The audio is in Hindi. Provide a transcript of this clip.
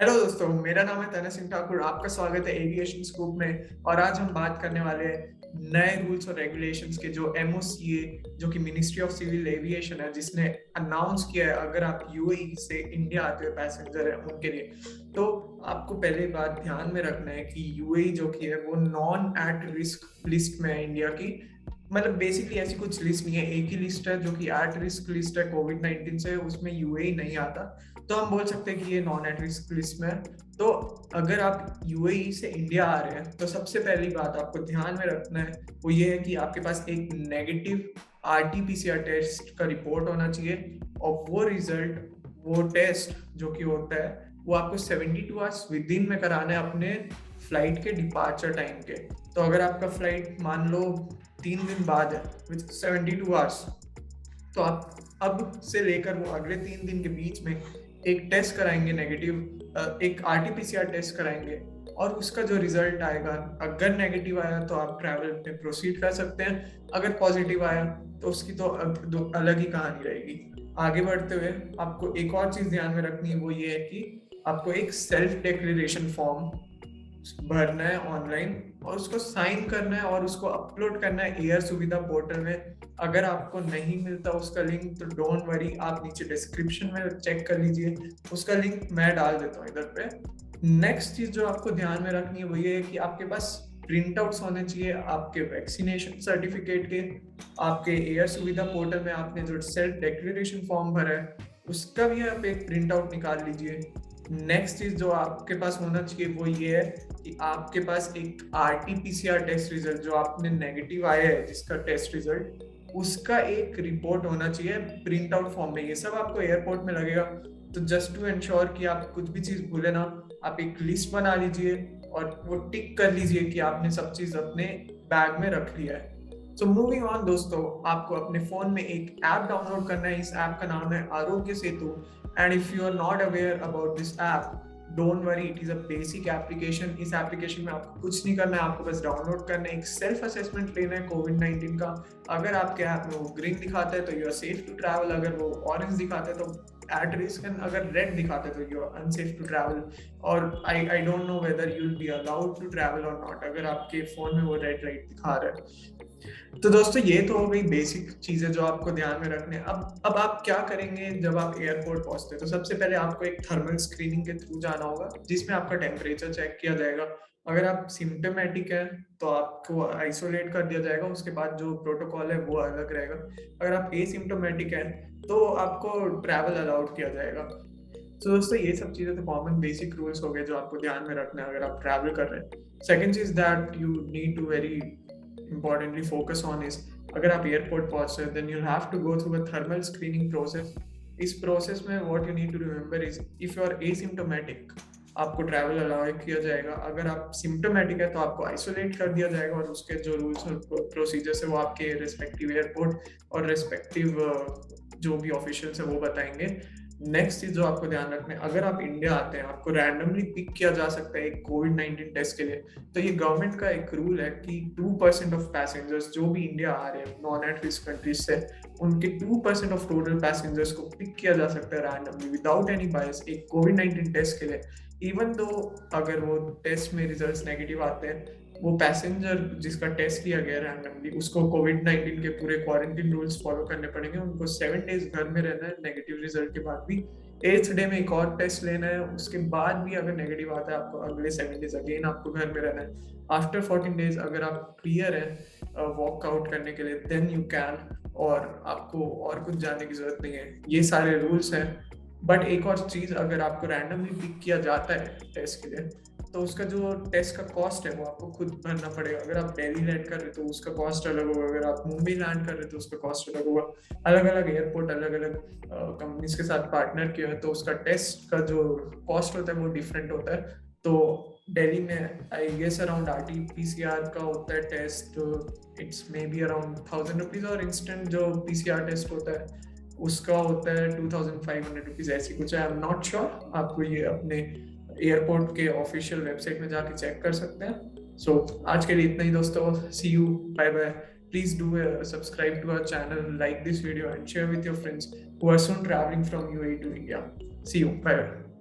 हेलो दोस्तों, मेरा नाम है तने सिंह ठाकुर। आपका स्वागत है एविएशन स्कूप में। और आज हम बात करने वाले हैं नए रूल्स और रेगुलेशंस के, जो एमओसीए, जो कि मिनिस्ट्री ऑफ सिविल एविएशन है, जिसने अनाउंस किया है अगर आप यूएई से इंडिया आते हुए पैसेंजर है उनके लिए। तो आपको पहले बात ध्यान में रखना है कि यूएई जो कि है वो नॉन एट रिस्क लिस्ट में है इंडिया की। मतलब बेसिकली ऐसी कुछ लिस्ट नहीं है, एक ही लिस्ट है जो कि एट रिस्क लिस्ट है कोविड-19 से, उसमें यूएई नहीं आता। तो हम बोल सकते हैं कि ये नॉन एट रिस्क लिस्ट में है। तो अगर आप यूएई से इंडिया आ रहे हैं तो सबसे पहली बात आपको ध्यान में रखना है वो ये है कि आपके पास एक नेगेटिव आरटीपीसीआर टेस्ट का रिपोर्ट होना चाहिए। और वो रिजल्ट, वो टेस्ट जो कि होता है, वो आपको 72 आवर्स विद इन में कराना है अपने फ्लाइट के डिपार्चर टाइम के। तो अगर आपका फ्लाइट मान लो 3 दिन बाद है विद 72 आवर्स, तो आप अब से लेकर वो अगले 3 दिन के बीच में एक टेस्ट कराएंगे नेगेटिव, एक आरटीपीसीआर टेस्ट कराएंगे। और उसका जो रिजल्ट आएगा, अगर नेगेटिव आया तो आप ट्रैवल में प्रोसीड कर सकते हैं, अगर पॉजिटिव आया तो उसकी तो अलग ही कहानी रहेगी। आगे बढ़ते हुए आपको एक और चीज ध्यान में रखनी है, वो ये है कि आपको एक सेल्फ डिक्लेरेशन फॉर्म भरना है ऑनलाइन, और उसको साइन करना है और उसको अपलोड करना है एयर सुविधा पोर्टल में। अगर आपको नहीं मिलता उसका लिंक तो डोंट वरी, आप नीचे डिस्क्रिप्शन में चेक कर लीजिए, उसका लिंक मैं डाल देता हूँ इधर पे। नेक्स्ट चीज जो आपको ध्यान में रखनी है वो ये है कि आपके पास प्रिंट आउट्स होने चाहिए आपके वैक्सीनेशन सर्टिफिकेट के। आपके एयर सुविधा पोर्टल में आपने जो सेल्फ डिक्लेरेशन फॉर्म भरा है उसका भी आप एक प्रिंट आउट निकाल लीजिए। नेक्स्ट चीज जो आपके पास होना चाहिए वो ये है कि आपके पास एक आरटीपीसीआर टेस्ट रिजल्ट, जो आपने नेगेटिव आया है जिसका टेस्ट रिजल्ट, उसका एक रिपोर्ट होना चाहिए प्रिंट आउट फॉर्म में। ये सब आपको एयरपोर्ट में लगेगा। तो जस्ट टू इंश्योर कि आप कुछ भी चीज भूले ना, आप एक लिस्ट बना लीजिए और वो टिक कर लीजिए कि आपने सब चीज अपने बैग में रख लिया है। सो मूविंग ऑन दोस्तों, आपको अपने फोन में एक ऐप डाउनलोड करना है। इस ऐप का नाम है Aarogya Setu. And if you are not aware about this app, don't worry, it is a basic application. इस एप्लीकेशन में आपको कुछ नहीं करना है, आपको बस डाउनलोड करना है, एक सेल्फ असेसमेंट लेना है कोविड-19 का। अगर आपके ऐप में वो ग्रीन दिखाता है तो you are safe to travel, अगर वो ऑरेंज दिखाता है तो एट रिस्क, एंड अगर रेड दिखाता है तो you are unsafe to travel. और I don't know whether you will be allowed to travel or not, अगर आपके फोन में वो रेड लाइट दिखा रहा है। तो दोस्तों ये तो हो गई बेसिक चीजें जो आपको ध्यान में रखने हैं। अब आप क्या करेंगे जब आप एयरपोर्ट पहुंचते हैं? तो सबसे पहले आपको एक थर्मल स्क्रीनिंग के थ्रू जाना होगा, जिसमें आपका टेम्परेचर चेक किया जाएगा। अगर आप सिम्टोमेटिक है तो आपको आइसोलेट कर दिया जाएगा, उसके बाद जो प्रोटोकॉल है वो अलग रहेगा। अगर आप एसिम्टोमेटिक है तो आपको ट्रैवल अलाउड किया जाएगा। तो दोस्तों ये सब चीजें तो कॉमन बेसिक रूल्स हो गए जो आपको ध्यान में रखना है अगर आप ट्रैवल कर रहे हैं। सेकंड चीज that you need to very importantly focus on is, अगर आप एयरपोर्ट पहुंच रहे हैं then you'll have to go through a thermal screening process. इस प्रोसेस में what you need to remember is if you are asymptomatic, आपको ट्रैवल अलाउ किया जाएगा। अगर आप सिम्टोमेटिक है तो आपको आइसोलेट कर दिया जाएगा, और उसके जो रूल्स और प्रोसीजर्स है वो आपके रेस्पेक्टिव एयरपोर्ट और रेस्पेक्टिव जो भी ऑफिशियल्स है वो बताएंगे। नेक्स्ट चीज जो आपको ध्यान रखना है, अगर आप इंडिया आते हैं आपको रैंडमली पिक किया जा सकता है एक कोविड-19 टेस्ट के लिए। तो ये गवर्नमेंट का एक रूल है कि 2% ऑफ पैसेंजर्स जो भी इंडिया आ रहे हैं नॉन एट रिस्क कंट्रीज से, उनके 2% ऑफ टोटल पैसेंजर्स को पिक किया जा सकता है रैंडमली विदाउट एनी बायस एक कोविड-19 टेस्ट के लिए। इवन दो अगर वो टेस्ट में रिजल्ट्स नेगेटिव आते हैं, वो पैसेंजर जिसका टेस्ट लिया गया रैंडमली, उसको कोविड-19 के पूरे क्वारंटाइन रूल्स फॉलो करने पड़ेंगे। उनको 7 डेज घर में रहना है नेगेटिव रिजल्ट के बाद भी। 8th डे में एक और टेस्ट लेना है, उसके बाद भी अगर नेगेटिव आता है आपको अगले 7 डेज अगेन आपको घर में रहना है। आफ्टर 14 डेज अगर आप क्लियर है वॉक आउट करने के लिए देन यू कैन, और आपको और कुछ जानने की जरूरत नहीं है। ये सारे रूल्स हैं। बट एक और चीज, अगर आपको रैंडमली पिक किया जाता है टेस्ट के लिए तो उसका जो टेस्ट का कॉस्ट है वो आपको खुद भरना पड़ेगा। अगर आप दिल्ली लैंड कर रहे हो तो उसका कॉस्ट अलग होगा, अगर आप मुंबई लैंड कर रहे हो तो उसका कॉस्ट अलग होगा। अलग अलग एयरपोर्ट अलग अलग कंपनीज के साथ पार्टनर किया है तो उसका टेस्ट का जो कॉस्ट होता है वो डिफरेंट होता है। तो दिल्ली में आई गेस अराउंड आरटीपीसीआर का होता है test, it's may be around 1000 rupees, और इंस्टेंट जो पीसीआर टेस्ट होता है उसका होता है 2500 रुपीज, ऐसी कुछ है। आई एम नॉट श्योर, आपको ये अपने एयरपोर्ट के ऑफिशियल वेबसाइट में जाके चेक कर सकते हैं। सो आज के लिए इतना ही दोस्तों, see you, bye bye. Please do subscribe to our channel, like this video and share with your friends who are soon traveling from UAE to India. See you, bye.